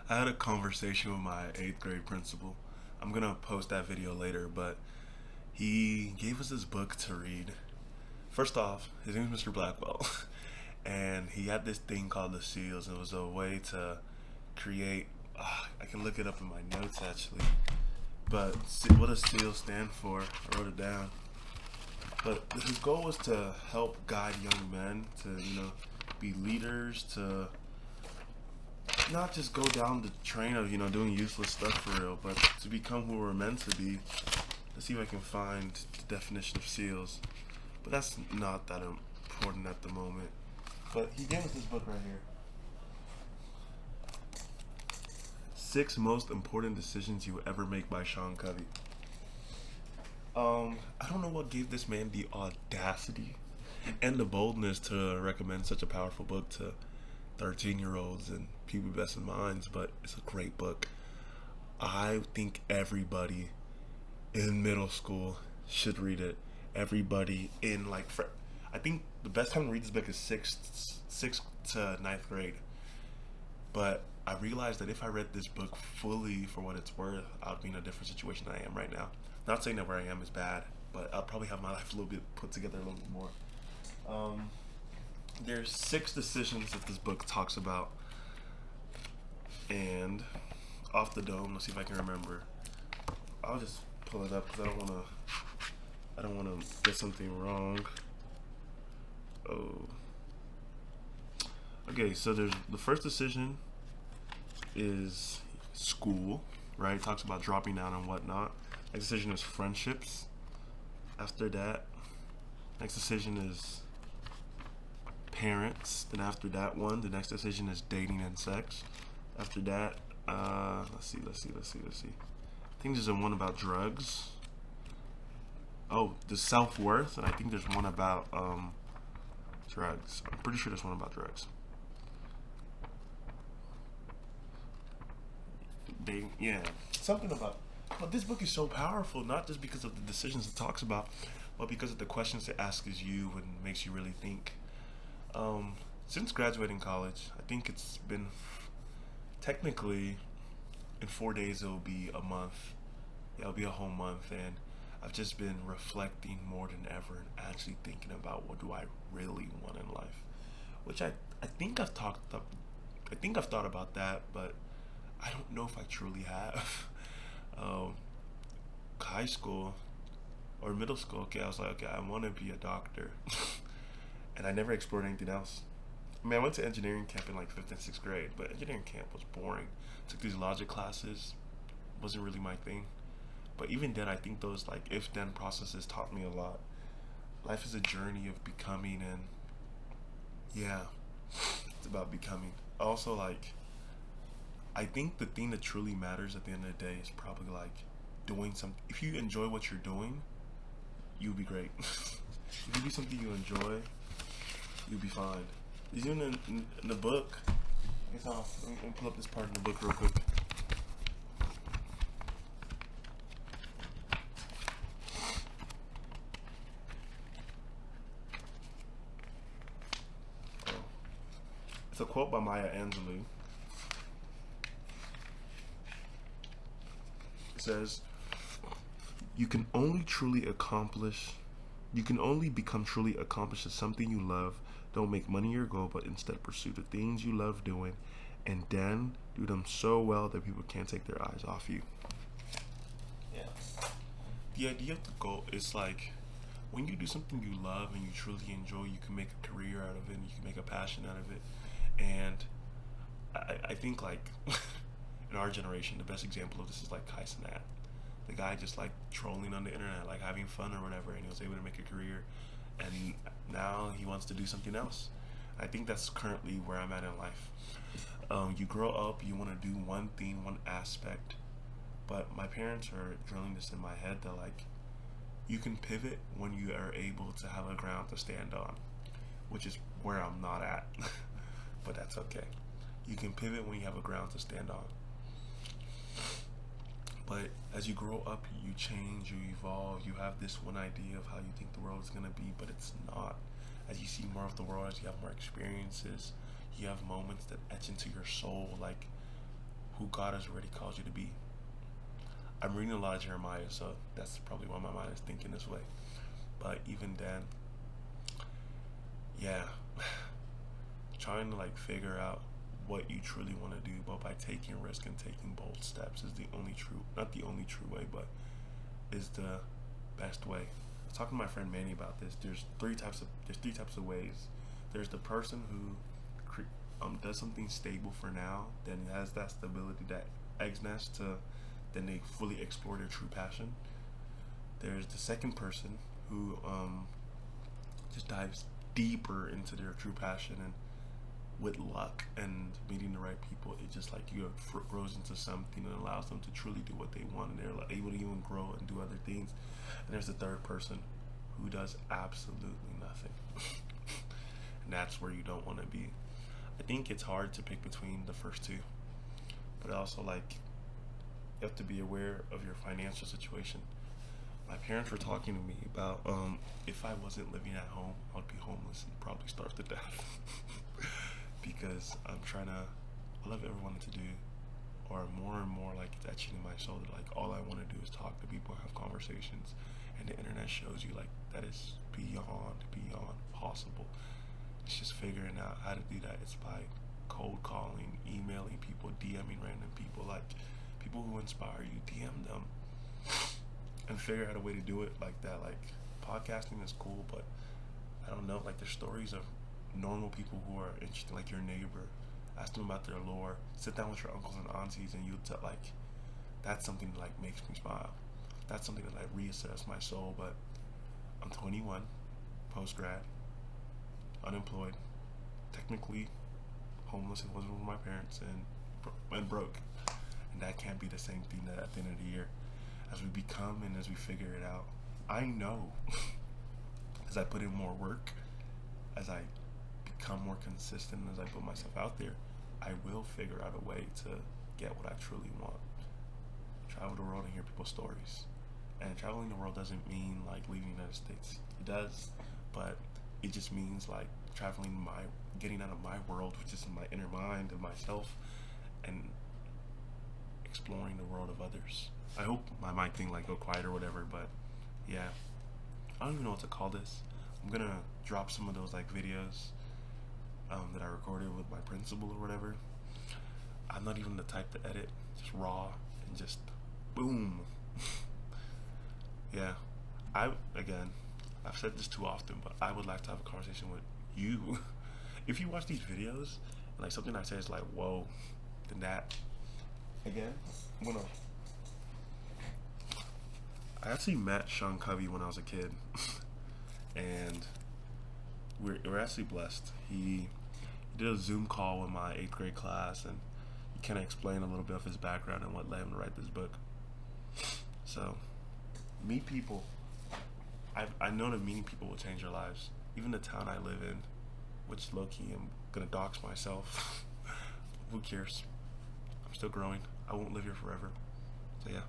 I had a conversation with my eighth grade principal. I'm gonna post that video later, but he gave us this book to read. First off, his name is Mr. Blackwell, and he had this thing called the seals. It was a way to create. I can look it up in my notes actually, but what does SEAL stand for? I wrote it down. But his goal was to help guide young men to, be leaders, to not just go down the train of, doing useless stuff for real, but to become who we're meant to be. Let's see if I can find the definition of SEALs. But that's not that important at the moment. But he gave us this book right here. Six Most Important Decisions You Will Ever Make by Sean Covey. I don't know what gave this man the audacity and the boldness to recommend such a powerful book to 13-year-olds and people with best in minds, but it's a great book. I think everybody in middle school should read it. Everybody in I think the best time to read this book is sixth to ninth grade. But I realized that if I read this book fully for what it's worth, I'd be in a different situation than I am right now. Not saying that where I am is bad, but I'll probably have my life a little bit put together a little bit more. There's six decisions that this book talks about, and off the dome, let's see if I can remember. I'll just pull it up because I don't wanna get something wrong. Oh, okay. So there's the first decision is school, right? It talks about dropping out and whatnot. Next decision is friendships. After that, next decision is parents. Then after that one, the next decision is dating and sex. After that, let's see. I think there's one about drugs. Oh, the self-worth, and I think there's one about drugs. I'm pretty sure there's one about drugs. Yeah, something about. But this book is so powerful, not just because of the decisions it talks about, but because of the questions it asks you and makes you really think. Since graduating college, I think it's been technically in 4 days it'll be a month. Yeah, it'll be a whole month, and I've just been reflecting more than ever and actually thinking about what do I really want in life, which I think I think I've thought about that, but I don't know if I truly have. um, High school or middle school, okay, I was like, okay, I want to be a doctor, and I never explored anything else. I mean, I went to engineering camp in like fifth and sixth grade, but engineering camp was boring. Took these logic classes, wasn't really my thing. But even then, I think those like if-then processes taught me a lot. Life is a journey of becoming, and yeah, it's about becoming. Also, I think the thing that truly matters at the end of the day is probably like doing something. If you enjoy what you're doing, you'll be great. If you do something you enjoy, you'll be fine. Even in the book, I guess let me pull up this part in the book real quick. Oh. It's a quote by Maya Angelou. It says, "You can only truly accomplish, you can only become truly accomplished at something you love. Don't make money your goal, but instead pursue the things you love doing, and then do them so well that people can't take their eyes off you." Yeah. The idea of the goal is like when you do something you love and you truly enjoy, you can make a career out of it, and you can make a passion out of it. And I think like in our generation, the best example of this is like Kai Cenat. The guy just like trolling on the internet, like having fun or whatever, and he was able to make a career. And now he wants to do something else. I think that's currently where I'm at in life. You grow up, you want to do one thing, one aspect, but my parents are drilling this in my head that like you can pivot when you are able to have a ground to stand on, which is where I'm not at, but that's okay. You can pivot when you have a ground to stand on. But as you grow up, you change, you evolve, you have this one idea of how you think the world is going to be, but it's not. As you see more of the world, as you have more experiences, you have moments that etch into your soul, like who God has already called you to be. I'm reading a lot of Jeremiah, so that's probably why my mind is thinking this way. But even then, yeah, trying to like figure out what you truly want to do, but by taking risk and taking bold steps is the only true, not the only true way, but is the best way. I was talking to my friend Manny about this. There's three types of ways. There's the person who does something stable for now, then has that stability, that eggs nest to then they fully explore their true passion. There's the second person who just dives deeper into their true passion, and with luck and meeting the right people, it just like grows into something and allows them to truly do what they want, and they're like able to even grow and do other things. And there's the third person who does absolutely nothing. And that's where you don't want to be. I think it's hard to pick between the first two, but also like you have to be aware of your financial situation. My parents were talking to me about if I wasn't living at home, I would be homeless and probably starve to death. Because I love everyone to do, or more and more like it's etching in my soul that like all I want to do is talk to people and have conversations, and the internet shows you like that is beyond possible. It's just figuring out how to do that. It's by cold calling, emailing people, DMing random people, like people who inspire you, DM them, and figure out a way to do it like that. Like podcasting is cool, but I don't know, like there's stories of normal people who are interesting, like your neighbor. Ask them about their lore. Sit down with your uncles and aunties, and like that's something that like makes me smile. That's something that like reassess my soul. But I'm 21, post grad, unemployed, technically homeless and living with my parents, and broke. And that can't be the same thing that at the end of the year, as we become and as we figure it out, I know as I put in more work, as I become more consistent, as I put myself out there, I will figure out a way to get what I truly want. Travel the world and hear people's stories. And traveling the world doesn't mean like leaving the United States. It does, but it just means like getting out of my world, which is in my inner mind of myself, and exploring the world of others. I hope my mic thing like go quiet or whatever, but yeah, I don't even know what to call this. I'm gonna drop some of those like videos that I recorded with my principal or whatever. I'm not even the type to edit, just raw and just boom. Yeah, I've said this too often, but I would like to have a conversation with you. If you watch these videos and like something I say is like whoa, then that again, I actually met Sean Covey when I was a kid, and we're actually blessed. He did a Zoom call with my 8th grade class, and he kind of explained a little bit of his background and what led him to write this book. So, meet people. I know that meeting people will change your lives. Even the town I live in, which low-key I'm gonna dox myself. Who cares? I'm still growing. I won't live here forever. So yeah.